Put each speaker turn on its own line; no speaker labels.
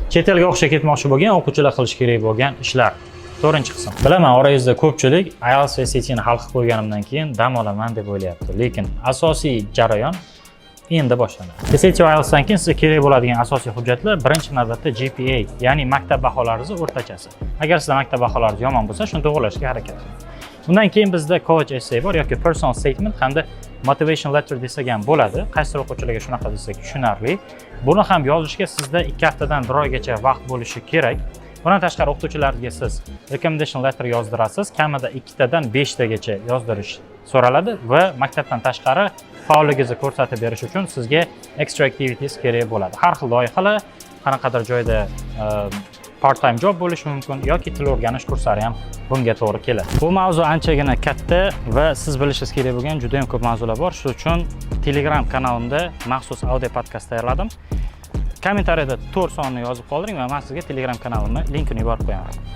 Chet elga o'qishga ketmoqchi bo'lgan o'quvchilar qilish kerak bo'lgan ishlar. 4-qism. Bilaman, orangizda ko'pchilik IELTS va SAT'ni hal qilib qo'yganimdan keyin dam olaman deb o'ylayapti. Lekin asosiy jarayon endi boshlanadi. SAT va IELTSdan keyin sizga kerak bo'ladigan asosiy hujjatlar birinchi navbatda GPA, ya'ni maktab baholaringiz o'rtachasi. Agar sizda maktab baholaringiz yomon bo'lsa, shuni to'g'rilashga harakat qiling. Undan keyin bizda college essay bor yoki personal statement hamda motivation letter desak ham bo'ladi. Qaysi o'quvchilarga shunaqa desak tushunarli. Buni ham yozishga sizda 2 haftadan 1 oygacha vaqt bo'lishi kerak. Bundan tashqari o'qituvchilarga siz recommendation letter yozdirasiz, kamida 2 tadan 5 tagacha yozdirish so'raladi va maktabdan tashqari faolligingizni ko'rsatib berish uchun sizga extra activities kerak bo'ladi. Har xil loyihalar, qanaqadir joyda part-time job bo'lishi mumkin yoki til o'rganish kurslari ham bunga to'g'ri keladi. Bu mavzu anchagina katta va siz bilishingiz kerak bo'lgan juda ham ko'p mavzular bor. Shuning uchun Telegram kanalimda maxsus audio podkast tayyorladim. Kommentariyada to'r sonini yozib qoldiring va men sizga Telegram kanalimning linkini yuborib qo'yaman.